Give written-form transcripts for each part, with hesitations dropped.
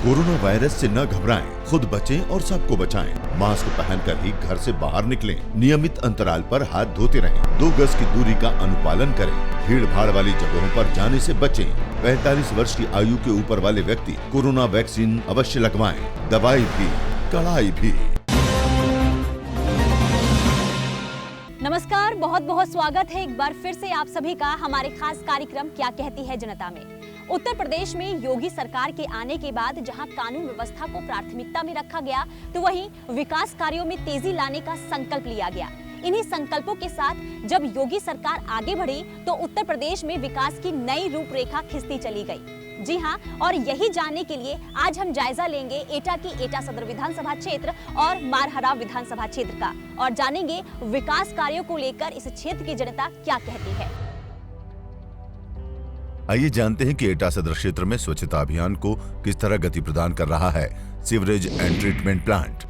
Corona virus से न घबराएं, खुद बचें और सबको बचाएं। मास्क पहनकर ही घर से बाहर निकलें। नियमित अंतराल पर हाथ धोते रहें। 2 गज की दूरी का अनुपालन करें। भीड़ भाड़ वाली जगहों पर जाने से बचें। 45 वर्ष की आयु के ऊपर वाले व्यक्ति कोरोना वैक्सीन अवश्य लगवाएं। दवाई भी, कड़ाई भी। नमस्कार, बहुत बहुत स्वागत है एक बार फिर से आप सभी का हमारे खास कार्यक्रम क्या कहती है जनता में। उत्तर प्रदेश में योगी सरकार के आने के बाद जहां कानून व्यवस्था को प्राथमिकता में रखा गया, तो वहीं विकास कार्यों में तेजी लाने का संकल्प लिया गया। इन्हीं संकल्पों के साथ जब योगी सरकार आगे बढ़ी तो उत्तर प्रदेश में विकास की नई रूपरेखा खिंचती चली गई। जी हां, और यही जानने के लिए आज हम जायजा लेंगे एटा की एटा सदर विधानसभा क्षेत्र और मारहरा विधानसभा क्षेत्र का, और जानेंगे विकास कार्यों को लेकर इस क्षेत्र की जनता क्या कहती है। आइए जानते हैं कि एटा सदर क्षेत्र में स्वच्छता अभियान को किस तरह गति प्रदान कर रहा है सीवरेज एंड ट्रीटमेंट प्लांट।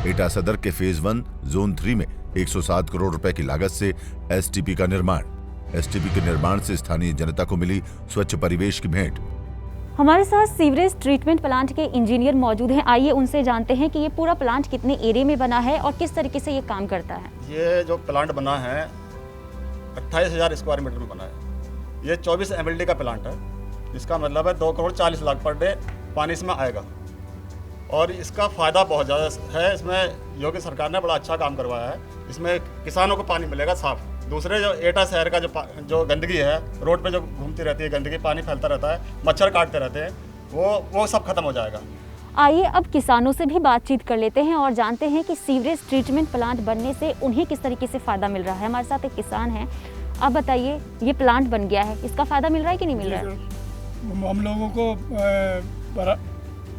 एटा सदर के फेज 1 जोन 3 में 107 करोड़ रुपए की लागत से एसटीपी का निर्माण। एसटीपी के निर्माण से स्थानीय जनता को मिली स्वच्छ परिवेश की भेंट। हमारे साथ सीवरेज ट्रीटमेंट प्लांट के इंजीनियर मौजूद हैं। आइए उनसे जानते हैं कि ये पूरा प्लांट कितने एरिया में बना है और किस तरीके से ये काम करता है। ये जो प्लांट बना है 28,000 स्क्वायर मीटर में बना है। ये 24 MLD का प्लांट है। इसका मतलब है 2 करोड़ 40 लाख पर डे पानी इसमें आएगा और इसका फ़ायदा बहुत ज़्यादा है। इसमें योगी सरकार ने बड़ा अच्छा काम करवाया है। इसमें किसानों को पानी मिलेगा साफ। दूसरे जो एटा शहर का जो गंदगी है, रोड पे जो घूमती रहती है गंदगी, पानी फैलता रहता है, मच्छर काटते रहते हैं, वो सब खत्म हो जाएगा। आइए अब किसानों से भी बातचीत कर लेते हैं और जानते हैं कि सीवरेज ट्रीटमेंट प्लांट बनने से उन्हें किस तरीके से फ़ायदा मिल रहा है। हमारे साथ एक किसान हैं। आप बताइए, ये प्लांट बन गया है, इसका फ़ायदा मिल रहा है कि नहीं मिल रहा है? हम लोगों को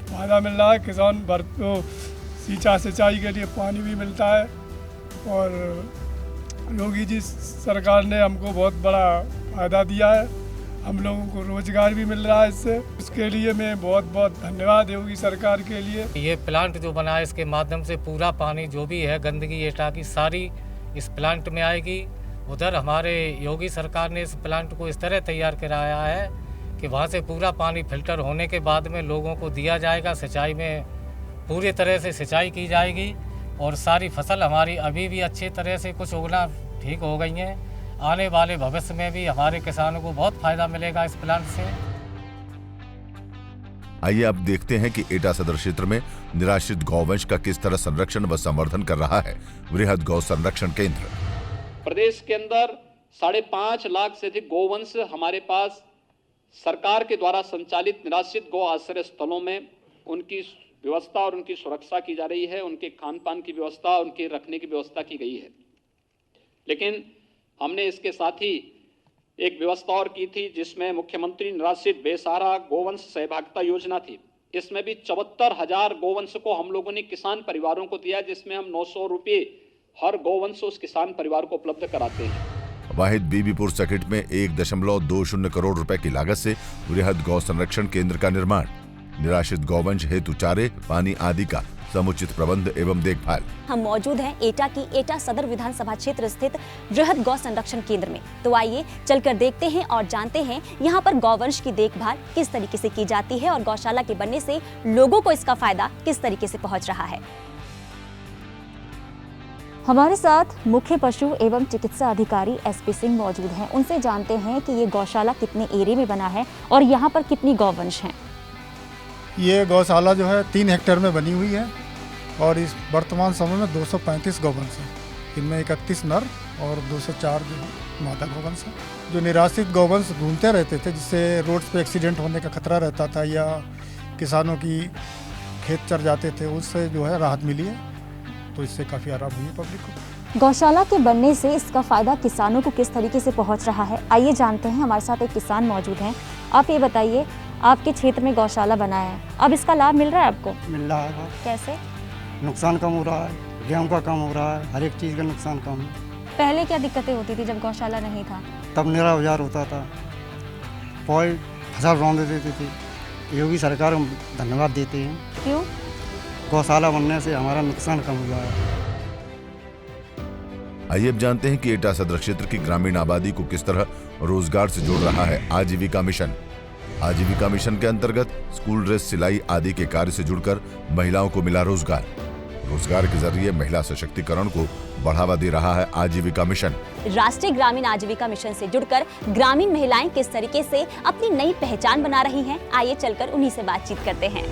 फ़ायदा मिल रहा है। किसान सिंचाई के लिए पानी भी मिलता है और योगी जी सरकार ने हमको बहुत बड़ा फ़ायदा दिया है। हम लोगों को रोज़गार भी मिल रहा है इससे। इसके लिए मैं बहुत बहुत धन्यवाद योगी सरकार के लिए। ये प्लांट जो बना है इसके माध्यम से पूरा पानी जो भी है गंदगी एटा की सारी इस प्लांट में आएगी। उधर हमारे योगी सरकार ने इस प्लांट को इस तरह तैयार कराया है कि वहाँ से पूरा पानी फिल्टर होने के बाद में लोगों को दिया जाएगा। सिंचाई में पूरी तरह से सिंचाई की जाएगी और सारी फसल हमारी अभी भी अच्छी तरह से कुछ उगना ठीक हो गई हैं। आने वाले भविष्य में भी हमारे किसानों को बहुत फायदा मिलेगा इस प्लांट से। आइए अब देखते हैं कि एटा सदर क्षेत्र में निराश्रित गौवंश का किस तरह संरक्षण व संवर्धन कर रहा है वृहद गौ संरक्षण केंद्र। प्रदेश के अंदर 5.5 लाख से अधिक गौवंश हमारे पास सरकार के द्वारा संचालित निराश्रित गौ आश्रय स्थलों में उनकी व्यवस्था और उनकी सुरक्षा की जा रही है। उनके खान पान की व्यवस्था, उनके रखने की व्यवस्था की गई है। लेकिन हमने इसके साथ ही एक व्यवस्था और की थी जिसमें मुख्यमंत्री निराश्रित बेसहारा गोवंश सहभागिता योजना थी। इसमें भी 74,000 गोवंश को हम लोगों ने किसान परिवारों को दिया, जिसमें हम 900 रुपये हर गोवंश उस किसान परिवार को उपलब्ध कराते हैं। वाहिद बीबीपुर सर्किट में 1.20 करोड़ रुपए की लागत से वृहद गौ संरक्षण केंद्र का निर्माण। निराश्रित गौवंश हेतु चारे, पानी आदि का समुचित प्रबंध एवं देखभाल। हम मौजूद हैं एटा की एटा सदर विधानसभा क्षेत्र स्थित वृहद गौ संरक्षण केंद्र में। तो आइए चलकर देखते हैं और जानते हैं यहाँ पर गौवंश की देखभाल किस तरीके से की जाती है और गौशाला के बनने से लोगों को इसका फायदा किस तरीके से पहुँच रहा है। हमारे साथ मुख्य पशु एवं चिकित्सा अधिकारी SP सिंह मौजूद हैं। उनसे जानते हैं कि ये गौशाला कितने एरिया में बना है और यहाँ पर कितनी गौवंश हैं। ये गौशाला जो है 3 हेक्टेयर में बनी हुई है और इस वर्तमान समय में 235 गौवंश हैं। इनमें 31 नर और 204 जो मादा गौवंश हैं। जो निराश्रित गौवंश घूमते रहते थे, जिससे रोड पे एक्सीडेंट होने का खतरा रहता था या किसानों की खेत चर जाते थे, उससे जो है राहत मिली है। तो इससे काफ़ी आराम हुई है पब्लिक को। गौशाला के बनने से इसका फायदा किसानों को किस तरीके से पहुंच रहा है, आइए जानते हैं। हमारे साथ एक किसान मौजूद हैं। आप ये बताइए, आपके क्षेत्र में गौशाला बना है, अब इसका लाभ मिल रहा है आपको? मिल रहा है। कैसे? नुकसान कम हो रहा है, गेहूं का कम हो रहा है, हर एक चीज़ का नुकसान कम है। पहले क्या दिक्कतें होती थी जब गौशाला नहीं था? तब निरा औजार होता था, फसल रौंद देती थी। योगी सरकार हम धन्यवाद देते हैं। क्यों? गौशाला बनने से हमारा नुकसान कम हुआ है। आइए अब जानते हैं कि एटा सदर क्षेत्र की ग्रामीण आबादी को किस तरह रोजगार से जोड़ रहा है आजीविका मिशन। आजीविका मिशन के अंतर्गत स्कूल ड्रेस सिलाई आदि के कार्य से जुड़कर महिलाओं को मिला रोजगार। रोजगार के जरिए महिला सशक्तिकरण को बढ़ावा दे रहा है आजीविका मिशन। राष्ट्रीय ग्रामीण आजीविका मिशन से जुड़कर ग्रामीण महिलाएं किस तरीके से अपनी नई पहचान बना रही हैं, आइए चलकर उन्हीं से बातचीत करते हैं।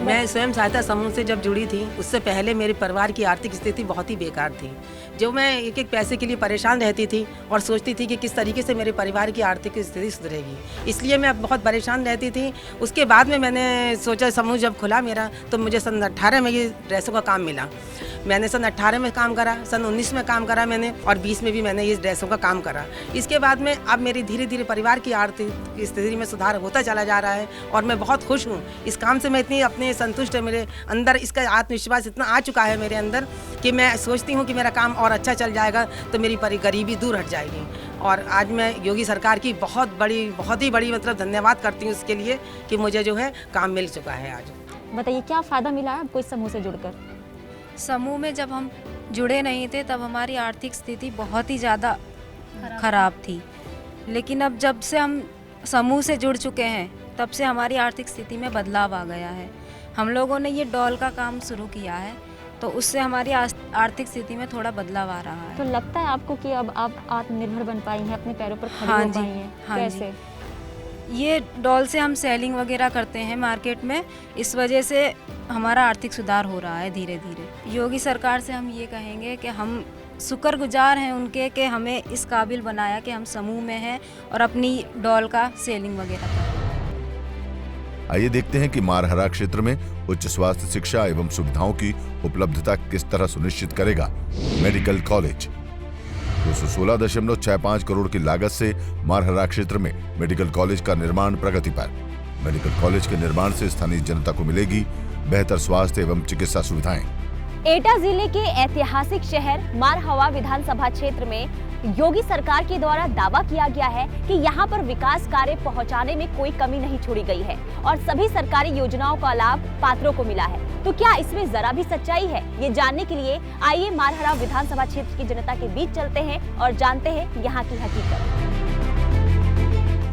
मैं स्वयं सहायता समूह से जब जुड़ी थी, उससे पहले मेरे परिवार की आर्थिक स्थिति बहुत ही बेकार थी। जो मैं एक एक पैसे के लिए परेशान रहती थी और सोचती थी कि किस तरीके से मेरे परिवार की आर्थिक स्थिति सुधरेगी, इसलिए मैं बहुत परेशान रहती थी। उसके बाद में मैंने सोचा, समूह जब खुला मेरा, तो मुझे सन 18 में ये ड्रेसों का काम मिला। मैंने सन 18 में काम करा, सन 19 में काम करा मैंने, और 20 में भी मैंने ये ड्रेसों का काम करा। इसके बाद में अब मेरी धीरे धीरे परिवार की आर्थिक स्थिति में सुधार होता चला जा रहा है और मैं बहुत खुश हूँ। इस काम से मैं इतनी अपने संतुष्ट है, मेरे अंदर इसका आत्मविश्वास इतना आ चुका है मेरे अंदर कि मैं सोचती हूँ कि मेरा काम और अच्छा चल जाएगा तो मेरी गरीबी दूर हट जाएगी। और आज मैं योगी सरकार की बहुत ही बड़ी मतलब धन्यवाद करती हूँ इसके लिए कि मुझे जो है काम मिल चुका है। आज बताइए क्या फायदा मिला है आपको इस समूह से जुड़कर? समूह में जब हम जुड़े नहीं थे तब हमारी आर्थिक स्थिति बहुत ही ज़्यादा खराब थी, लेकिन अब जब से हम समूह से जुड़ चुके हैं तब से हमारी आर्थिक स्थिति में बदलाव आ गया है। हम लोगों ने ये डॉल का काम शुरू किया है तो उससे हमारी आर्थिक स्थिति में थोड़ा बदलाव आ रहा है। तो लगता है आपको कि अब आप आत्मनिर्भर बन पाई हैं, अपने पैरों पर खड़ी हो पाई हैं? हाँ कैसे? ये डॉल से हम सेलिंग वगैरह करते हैं मार्केट में, इस वजह से हमारा आर्थिक सुधार हो रहा है धीरे धीरे। योगी सरकार से हम ये कहेंगे कि हम शुक्रगुजार हैं उनके कि हमें इस काबिल बनाया कि हम समूह में हैं और अपनी डॉल का सेलिंग वगैरह करें। आइए देखते हैं कि मारहरा क्षेत्र में उच्च स्वास्थ्य शिक्षा एवं सुविधाओं की उपलब्धता किस तरह सुनिश्चित करेगा मेडिकल कॉलेज। 216.65 करोड़ की लागत से मारहरा क्षेत्र में मेडिकल कॉलेज का निर्माण प्रगति पर। मेडिकल कॉलेज के निर्माण से स्थानीय जनता को मिलेगी बेहतर स्वास्थ्य एवं चिकित्सा सुविधाएं। एटा जिले के ऐतिहासिक शहर मारहवा विधानसभा क्षेत्र में योगी सरकार के द्वारा दावा किया गया है कि यहाँ पर विकास कार्य पहुँचाने में कोई कमी नहीं छोड़ी गई है और सभी सरकारी योजनाओं का लाभ पात्रों को मिला है। तो क्या इसमें जरा भी सच्चाई है? ये जानने के लिए आइए मारहरा विधानसभा क्षेत्र की जनता के बीच चलते हैं और जानते हैं यहाँ की हकीकत।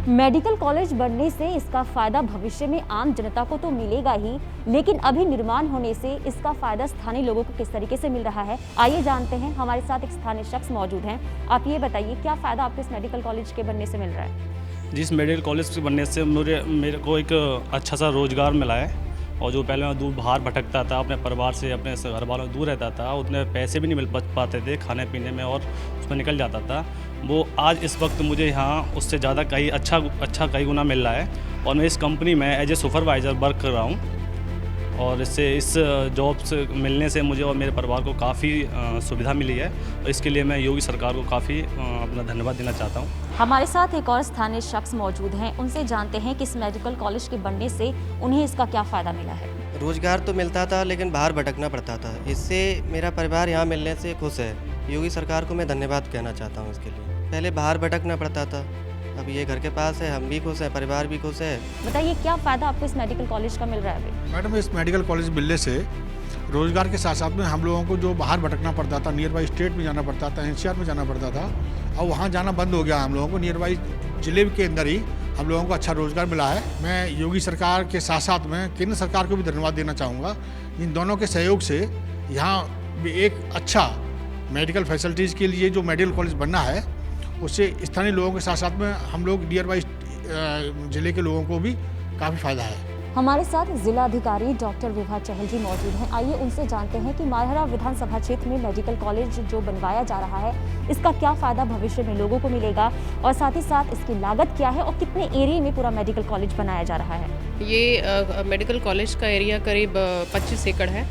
मेडिकल कॉलेज बनने से इसका फायदा भविष्य में आम जनता को तो मिलेगा ही, लेकिन अभी निर्माण होने से इसका फायदा स्थानीय लोगों को किस तरीके से मिल रहा है, आइए जानते हैं। हमारे साथ एक स्थानीय शख्स मौजूद हैं। आप ये बताइए क्या फायदा आपको इस मेडिकल कॉलेज के बनने से मिल रहा है? जिस मेडिकल कॉलेज के बनने से मेरे को एक अच्छा सा रोजगार मिला है, और जो पहले मैं दूर बाहर भटकता था, अपने परिवार से अपने घर वालों से दूर रहता था, उतने पैसे भी नहीं मिल पाते थे खाने पीने में और उसमें निकल जाता था, वो आज इस वक्त मुझे यहाँ उससे ज़्यादा कई कई गुना मिल रहा है। और मैं इस कंपनी में एज ए सुपरवाइज़र वर्क कर रहा हूँ और इस जॉब से मिलने से मुझे और मेरे परिवार को काफ़ी सुविधा मिली है और इसके लिए मैं योगी सरकार को काफ़ी अपना धन्यवाद देना चाहता हूँ। हमारे साथ एक और स्थानीय शख्स मौजूद हैं, उनसे जानते हैं कि इस मेडिकल कॉलेज के बनने से उन्हें इसका क्या फ़ायदा मिला है। रोजगार तो मिलता था लेकिन बाहर भटकना पड़ता था, इससे मेरा परिवार यहाँ मिलने से खुश है। योगी सरकार को मैं धन्यवाद कहना चाहता हूँ इसके लिए। पहले बाहर भटकना पड़ता था, अब ये घर के पास है, हम भी खुश हैं, परिवार भी खुश है। बताइए क्या फ़ायदा आपको इस मेडिकल कॉलेज का मिल रहा है अभी? मैडम, इस मेडिकल कॉलेज मिलने से रोजगार के साथ साथ में हम लोगों को जो बाहर भटकना पड़ता था, नियर बाई स्टेट में जाना पड़ता था, एनसीआर में जाना पड़ता था, और वहाँ जाना बंद हो गया। हम लोगों को नियर बाई जिले के अंदर ही हम लोगों को अच्छा रोजगार मिला है। मैं योगी सरकार के साथ साथ में केंद्र सरकार को भी धन्यवाद देना चाहूँगा। इन दोनों के सहयोग से यहाँ भी एक अच्छा मेडिकल फैसिलिटीज़ के लिए जो मेडिकल कॉलेज बनना है, उससे स्थानीय लोगों के साथ साथ में हम लोग नियर बाई जिले के लोगों को भी काफ़ी फायदा है। हमारे साथ जिला अधिकारी डॉक्टर विभा चहल जी मौजूद हैं। आइए उनसे जानते हैं कि मारहरा विधानसभा क्षेत्र में मेडिकल कॉलेज जो बनवाया जा रहा है, इसका क्या फ़ायदा भविष्य में लोगों को मिलेगा और साथ ही साथ इसकी लागत क्या है और कितने एरिया में पूरा मेडिकल कॉलेज बनाया जा रहा है। ये मेडिकल कॉलेज का एरिया करीब 25 एकड़ है।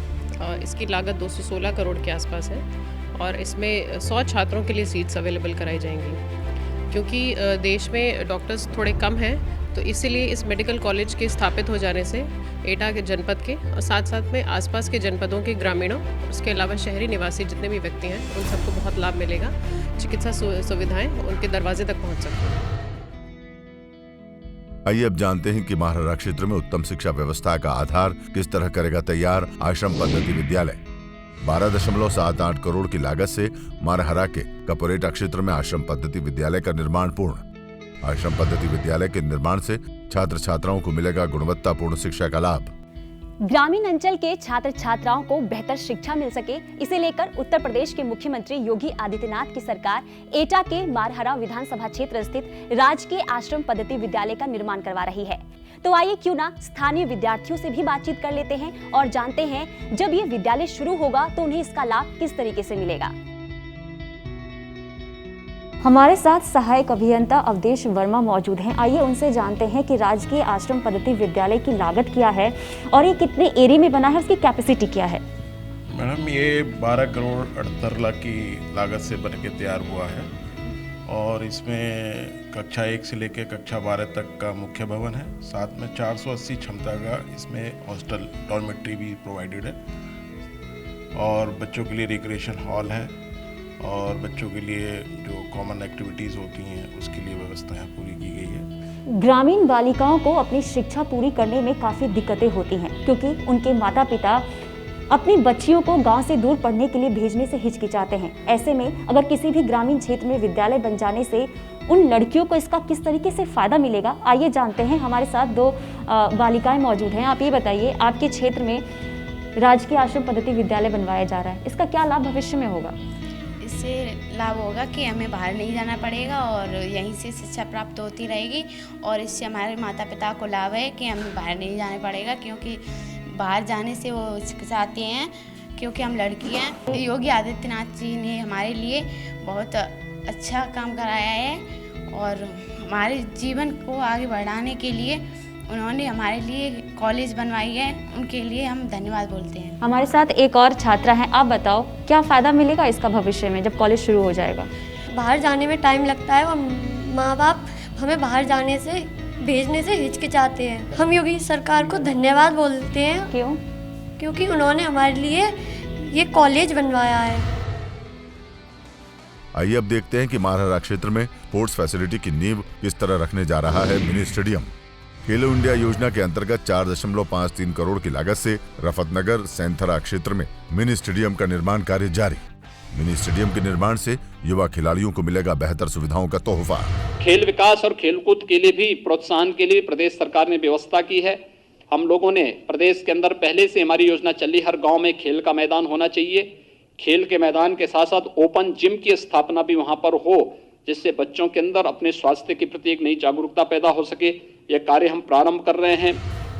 इसकी लागत 216 करोड़ के आसपास है और इसमें 100 छात्रों के लिए सीट्स अवेलेबल कराई जाएंगी। क्योंकि देश में डॉक्टर्स थोड़े कम हैं, तो इसीलिए इस मेडिकल कॉलेज के स्थापित हो जाने से एटा के जनपद के और साथ साथ में आसपास के जनपदों के ग्रामीणों, उसके अलावा शहरी निवासी जितने भी व्यक्ति हैं, उन सबको बहुत लाभ मिलेगा। चिकित्सा सुविधाएं उनके दरवाजे तक पहुंच सकती हैं। आइए अब जानते हैं कि मारहरा क्षेत्र में उत्तम शिक्षा व्यवस्था का आधार किस तरह करेगा तैयार आश्रम पद्धति विद्यालय। 12.78 करोड़ की लागत से मारहरा के कपोरेटा क्षेत्र में आश्रम पद्धति विद्यालय का निर्माण पूर्ण। आश्रम पद्धति विद्यालय के निर्माण से छात्र छात्राओं को मिलेगा गुणवत्तापूर्ण शिक्षा का लाभ। ग्रामीण अंचल के छात्र छात्राओं को बेहतर शिक्षा मिल सके, इसे लेकर उत्तर प्रदेश के मुख्यमंत्री योगी आदित्यनाथ की सरकार एटा के मारहरा विधानसभा क्षेत्र स्थित राजकीय आश्रम पद्धति विद्यालय का निर्माण करवा रही है। तो आइए क्यों ना स्थानीय विद्यार्थियों से भी बातचीत कर लेते हैं और जानते हैं जब ये विद्यालय शुरू होगा तो उन्हें इसका लाभ किस तरीके से मिलेगा। हमारे साथ सहायक अभियंता अवधेश वर्मा मौजूद हैं। आइए उनसे जानते हैं कि राजकीय आश्रम पद्धति विद्यालय की लागत क्या है और ये कितने एरिया में बना है, उसकी कैपेसिटी क्या है। मैडम, ये 12 करोड़ 78 लाख की लागत से बन के तैयार हुआ है और इसमें कक्षा 1 से लेकर कक्षा 12 तक का मुख्य भवन है। साथ में 480 क्षमता का इसमें हॉस्टल डॉर्मेट्री भी प्रोवाइडेड है और बच्चों के लिए रिक्रिएशन हॉल है और बच्चों के लिए जो कॉमन एक्टिविटीज़ होती हैं उसके लिए व्यवस्थाएं पूरी की गई है। ग्रामीण बालिकाओं को अपनी शिक्षा पूरी करने में काफ़ी दिक्कतें होती हैं क्योंकि उनके माता पिता अपनी बच्चियों को गांव से दूर पढ़ने के लिए भेजने से हिचकिचाते हैं। ऐसे में अगर किसी भी ग्रामीण क्षेत्र में विद्यालय बन जाने से उन लड़कियों को इसका किस तरीके से फ़ायदा मिलेगा, आइए जानते हैं। हमारे साथ 2 बालिकाएँ मौजूद हैं। आप ये बताइए, आपके क्षेत्र में राजकीय आश्रम पद्धति विद्यालय बनवाया जा रहा है, इसका क्या लाभ भविष्य में होगा? इससे लाभ होगा कि हमें बाहर नहीं जाना पड़ेगा और यहीं से शिक्षा प्राप्त होती रहेगी और इससे हमारे माता पिता को लाभ है कि हमें बाहर नहीं जाना पड़ेगा, क्योंकि बाहर जाने से वो हिचकिचाते हैं क्योंकि हम लड़की हैं। योगी आदित्यनाथ जी ने हमारे लिए बहुत अच्छा काम कराया है और हमारे जीवन को आगे बढ़ाने के लिए उन्होंने हमारे लिए कॉलेज बनवाई है, उनके लिए हम धन्यवाद बोलते हैं। हमारे साथ एक और छात्रा है, आप बताओ क्या फ़ायदा मिलेगा इसका भविष्य में जब कॉलेज शुरू हो जाएगा? बाहर जाने में टाइम लगता है और माँ बाप हमें बाहर जाने से भेजने से हिचकिचाते हैं। हम योगी सरकार को धन्यवाद बोलते हैं। क्यों? क्योंकि उन्होंने हमारे लिए ये कॉलेज बनवाया है। आइए अब देखते हैं कि मारहरा क्षेत्र में स्पोर्ट्स फैसिलिटी की नींव किस तरह रखने जा रहा है मिनी स्टेडियम। खेलो इंडिया योजना के अंतर्गत 4.53 करोड़ की लागत से रफतनगर सेंथरा क्षेत्र में मिनी स्टेडियम का निर्माण कार्य जारी। मिनी स्टेडियम के निर्माण से युवा खिलाड़ियों को मिलेगा बेहतर सुविधाओं का तोहफा। खेल विकास और खेलकूद के लिए भी प्रोत्साहन के लिए प्रदेश सरकार ने व्यवस्था की है। हम लोगों ने प्रदेश के अंदर पहले से हमारी योजना चली, हर गांव में खेल का मैदान होना चाहिए। खेल के मैदान के साथ साथ ओपन जिम की स्थापना भी वहां पर हो, जिससे बच्चों के अंदर अपने स्वास्थ्य के प्रति एक नई जागरूकता पैदा हो सके। यह कार्य हम प्रारंभ कर रहे हैं।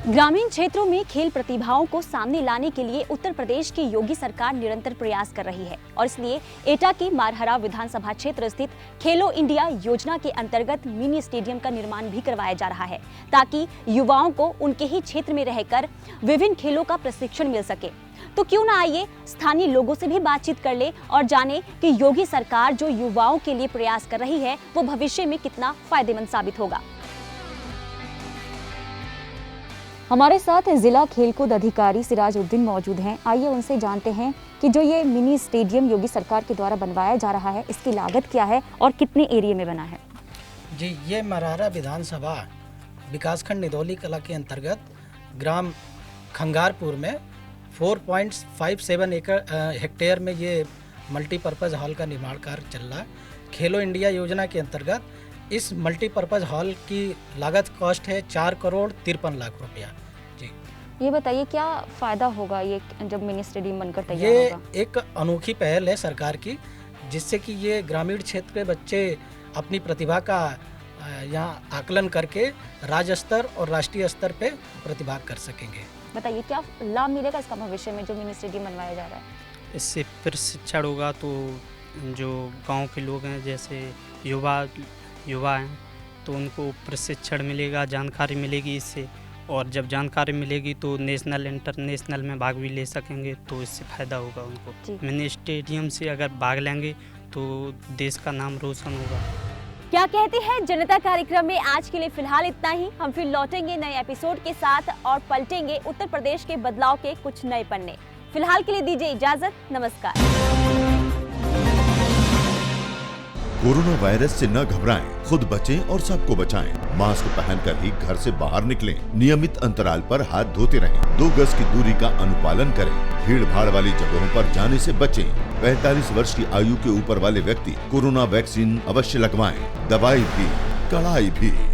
ग्रामीण क्षेत्रों में खेल प्रतिभाओं को सामने लाने के लिए उत्तर प्रदेश की योगी सरकार निरंतर प्रयास कर रही है और इसलिए एटा के मारहरा विधानसभा क्षेत्र स्थित खेलो इंडिया योजना के अंतर्गत मिनी स्टेडियम का निर्माण भी करवाया जा रहा है ताकि युवाओं को उनके ही क्षेत्र में रहकर विभिन्न खेलों का प्रशिक्षण मिल सके। तो क्यों ना आइए स्थानीय लोगों से भी बातचीत कर ले और जाने कि योगी सरकार जो युवाओं के लिए प्रयास कर रही है वो भविष्य में कितना फायदेमंद साबित होगा। हमारे साथ जिला खेलकूद अधिकारी सिराजुद्दीन मौजूद हैं। आइए उनसे जानते हैं कि जो ये मिनी स्टेडियम योगी सरकार के द्वारा बनवाया जा रहा है इसकी लागत क्या है और कितने एरिया में बना है। जी, ये मारहरा विधानसभा विकासखंड निदौली कला के अंतर्गत ग्राम खंगारपुर में 4.57 हेक्टेयर में ये मल्टीपर्पज़ हॉल का निर्माण कार्य चल रहा है। खेलो इंडिया योजना के अंतर्गत इस मल्टीपर्पज़ हॉल की लागत कॉस्ट है 4 करोड़ 53 लाख रुपया। जी, ये बताइए क्या फ़ायदा होगा ये जब मिनी स्टेडियम बनकर तैयार होगा? ये एक अनोखी पहल है सरकार की, जिससे कि ये ग्रामीण क्षेत्र के बच्चे अपनी प्रतिभा का यहाँ आकलन करके राज्य स्तर और राष्ट्रीय स्तर पे प्रतिभा कर सकेंगे। बताइए क्या लाभ मिलेगा इसका भविष्य में जो मिनी स्टेडियम बनवाया जा रहा है? इससे प्रशिक्षण होगा तो जो गांव के लोग हैं जैसे युवा हैं तो उनको प्रशिक्षण मिलेगा, जानकारी मिलेगी इससे, और जब जानकारी मिलेगी तो नेशनल इंटरनेशनल में भाग भी ले सकेंगे, तो इससे फ़ायदा होगा उनको। मिनी स्टेडियम से अगर भाग लेंगे तो देश का नाम रोशन होगा। क्या कहती है जनता कार्यक्रम में आज के लिए फिलहाल इतना ही। हम फिर लौटेंगे नए एपिसोड के साथ और पलटेंगे उत्तर प्रदेश के बदलाव के कुछ नए पन्ने। फिलहाल के लिए दीजिए इजाजत, नमस्कार। कोरोना वायरस से न घबराएं, खुद बचें और सबको बचाएं। मास्क पहनकर ही घर से बाहर निकलें। नियमित अंतराल पर हाथ धोते रहें। 2 गज की दूरी का अनुपालन करें। भीड़ भाड़ वाली जगहों पर जाने से बचें। 45 वर्ष की आयु के ऊपर वाले व्यक्ति कोरोना वैक्सीन अवश्य लगवाएं। दवाई भी, कड़ाई भी।